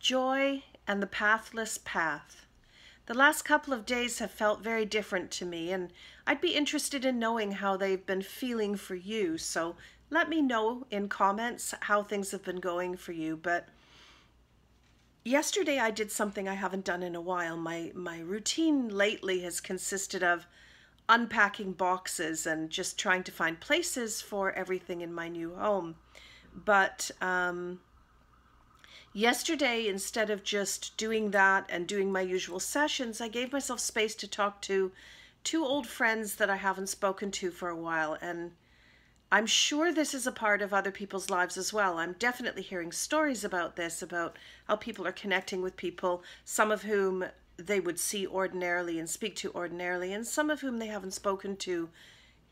Joy and the Pathless Path. The last couple of days have felt very different to me, and I'd be interested in knowing how they've been feeling for you. So let me know in comments how things have been going for you. But yesterday I did something I haven't done in a while. My routine lately has consisted of unpacking boxes and just trying to find places for everything in my new home. But yesterday, instead of just doing that and doing my usual sessions, I gave myself space to talk to two old friends that I haven't spoken to for a while. And I'm sure this is a part of other people's lives as well. I'm definitely hearing stories about this, about how people are connecting with people, some of whom they would see ordinarily and speak to ordinarily, and some of whom they haven't spoken to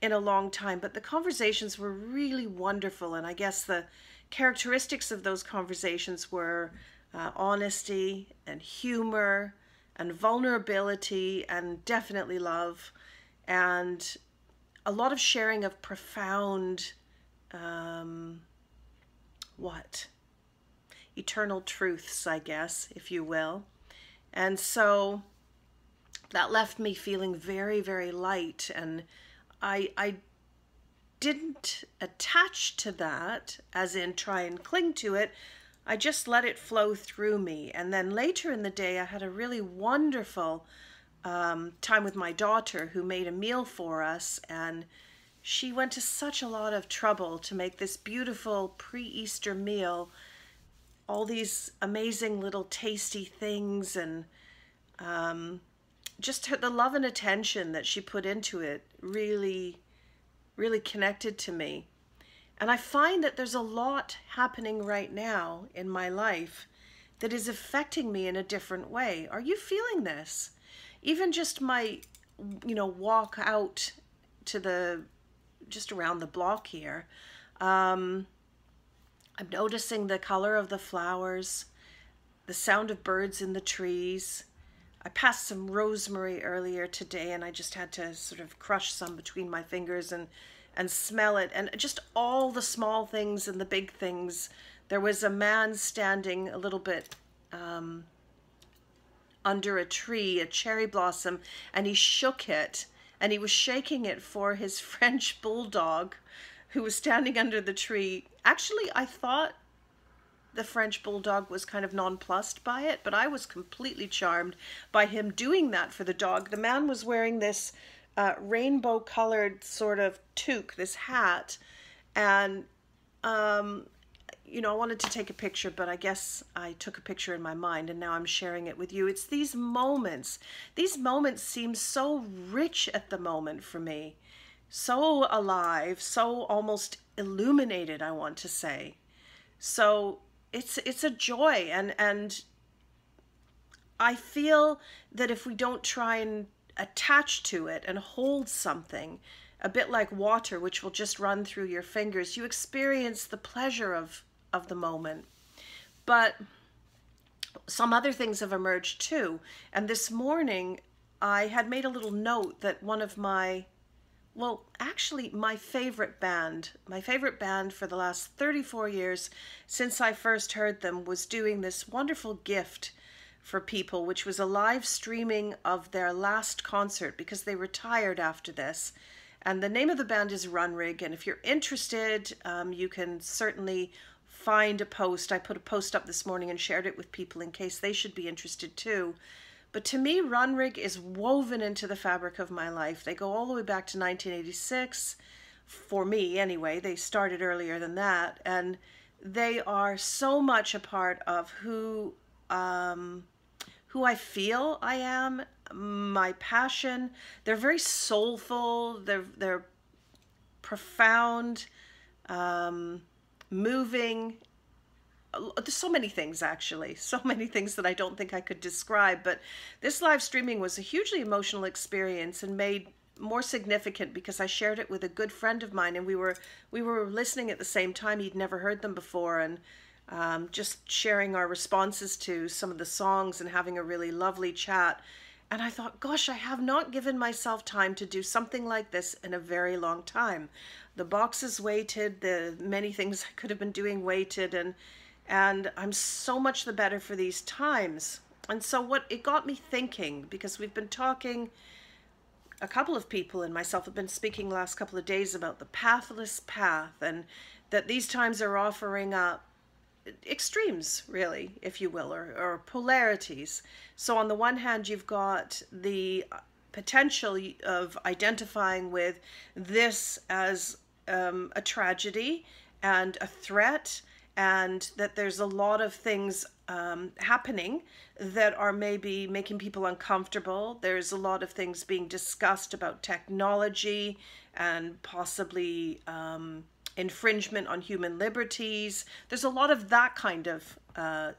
in a long time. But the conversations were really wonderful, and I guess the characteristics of those conversations were honesty and humor and vulnerability and definitely love, and a lot of sharing of profound eternal truths, I guess, if you will. And so that left me feeling very, very light, and I didn't attach to that, as in try and cling to it. I just let it flow through me. And then later in the day, I had a really wonderful time with my daughter, who made a meal for us, and she went to such a lot of trouble to make this beautiful pre-Easter meal, all these amazing little tasty things, and just the love and attention that she put into it really connected to me. And I find that there's a lot happening right now in my life that is affecting me in a different way. Are you feeling this? Even just my, walk out to just around the block here. I'm noticing the color of the flowers, the sound of birds in the trees. I passed some rosemary earlier today, and I just had to sort of crush some between my fingers and smell it. And just all the small things and the big things. There was a man standing a little bit under a tree, a cherry blossom, and he shook it, and he was shaking it for his French Bulldog, who was standing under the tree. Actually, I thought the French Bulldog was kind of nonplussed by it, but I was completely charmed by him doing that for the dog. The man was wearing this rainbow colored sort of toque, this hat, and I wanted to take a picture, but I guess I took a picture in my mind, and now I'm sharing it with you. It's these moments seem so rich at the moment for me, so alive, so almost illuminated, I want to say. So it's a joy, and I feel that if we don't try and attach to it and hold something, a bit like water, which will just run through your fingers, you experience the pleasure of the moment. But some other things have emerged too. And this morning I had made a little note that one of my favorite band for the last 34 years, since I first heard them, was doing this wonderful gift for people, which was a live streaming of their last concert, because they retired after this. And the name of the band is Runrig, and if you're interested, you can certainly find a post. I put a post up this morning and shared it with people in case they should be interested too. But to me, Runrig is woven into the fabric of my life. They go all the way back to 1986, for me anyway. They started earlier than that, and they are so much a part of who I feel I am, my passion. They're very soulful. They're profound, moving. There's so many things, actually, so many things that I don't think I could describe. But this live streaming was a hugely emotional experience, and made more significant because I shared it with a good friend of mine, and we were listening at the same time. He'd never heard them before, and just sharing our responses to some of the songs and having a really lovely chat. And I thought, gosh, I have not given myself time to do something like this in a very long time. The boxes waited, the many things I could have been doing waited, and And I'm so much the better for these times. And so what it got me thinking, because we've been talking, a couple of people and myself have been speaking the last couple of days about the pathless path, and that these times are offering up extremes, really, if you will, or polarities. So on the one hand, you've got the potential of identifying with this as a tragedy and a threat, and that there's a lot of things happening that are maybe making people uncomfortable. There's a lot of things being discussed about technology and possibly infringement on human liberties. There's a lot of that kind of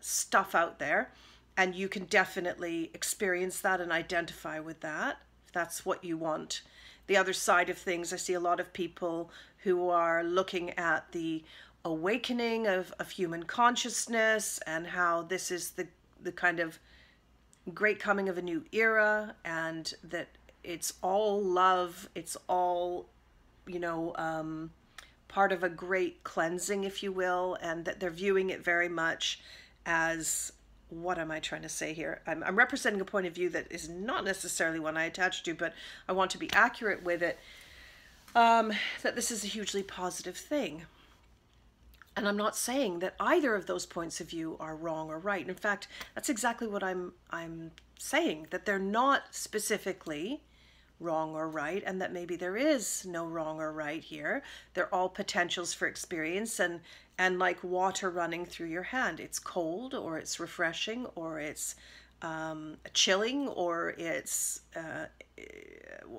stuff out there, and you can definitely experience that and identify with that if that's what you want. The other side of things, I see a lot of people who are looking at the awakening of human consciousness and how this is the kind of great coming of a new era, and that it's all love, it's all, you know, part of a great cleansing, if you will, and that they're viewing it very much as, what am I trying to say here? I'm representing a point of view that is not necessarily one I attach to, but I want to be accurate with it, that this is a hugely positive thing. And I'm not saying that either of those points of view are wrong or right. In fact, that's exactly what I'm saying, that they're not specifically wrong or right, and that maybe there is no wrong or right here. They're all potentials for experience, and like water running through your hand. It's cold, or it's refreshing, or it's chilling, or it's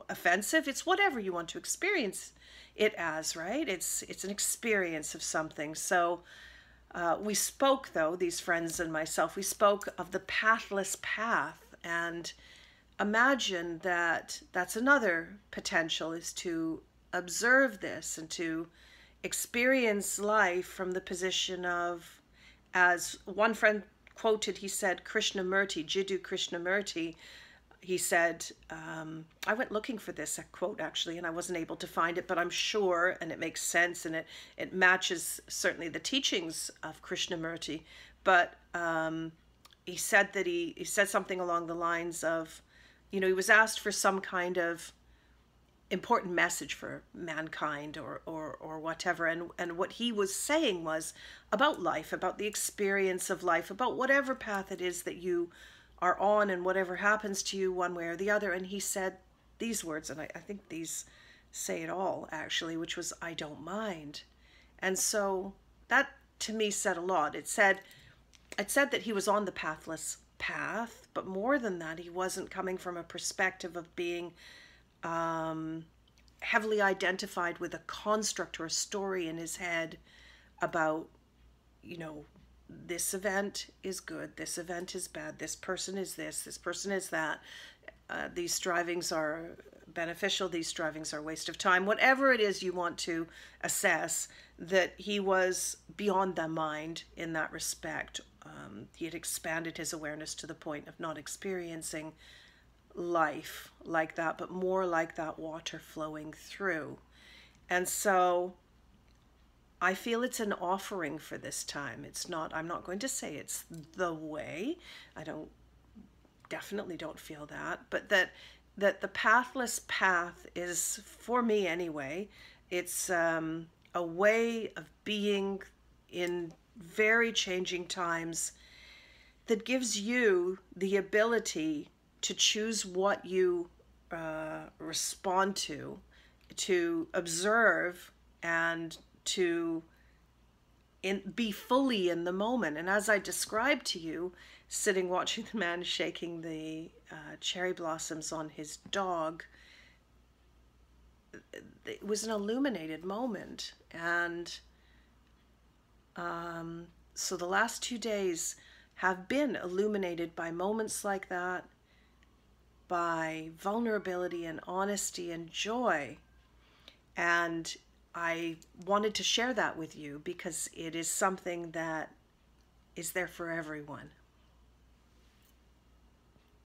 offensive. It's whatever you want to experience it as, right? It's an experience of something. So we spoke, though, these friends and myself, we spoke of the pathless path, and imagine that that's another potential, is to observe this and to experience life from the position of, as one friend quoted, he said, Krishnamurti, Jiddu Krishnamurti, he said, I went looking for this quote actually, and I wasn't able to find it, but I'm sure, and it makes sense, and it matches certainly the teachings of Krishnamurti. But he said that he said something along the lines of, you know, he was asked for some kind of important message for mankind or whatever, and what he was saying was about life, about the experience of life, about whatever path it is that you are on and whatever happens to you one way or the other. And he said these words, and I think these say it all actually, which was, I don't mind. And so that to me said a lot. It said that he was on the pathless path, but more than that, he wasn't coming from a perspective of being heavily identified with a construct or a story in his head about, you know, this event is good, this event is bad, this person is this person is that, these strivings are beneficial, these strivings are a waste of time, whatever it is you want to assess, that he was beyond the mind in that respect. He had expanded his awareness to the point of not experiencing life like that, but more like that water flowing through. And so I feel it's an offering for this time. It's not, I'm not going to say it's the way. I definitely don't feel that, but that the pathless path is, for me anyway, it's a way of being in very changing times that gives you the ability to choose what you respond to observe, and to be fully in the moment. And as I described to you, sitting watching the man shaking the cherry blossoms on his dog, it was an illuminated moment. And so the last 2 days have been illuminated by moments like that, by vulnerability and honesty and joy. And I wanted to share that with you because it is something that is there for everyone.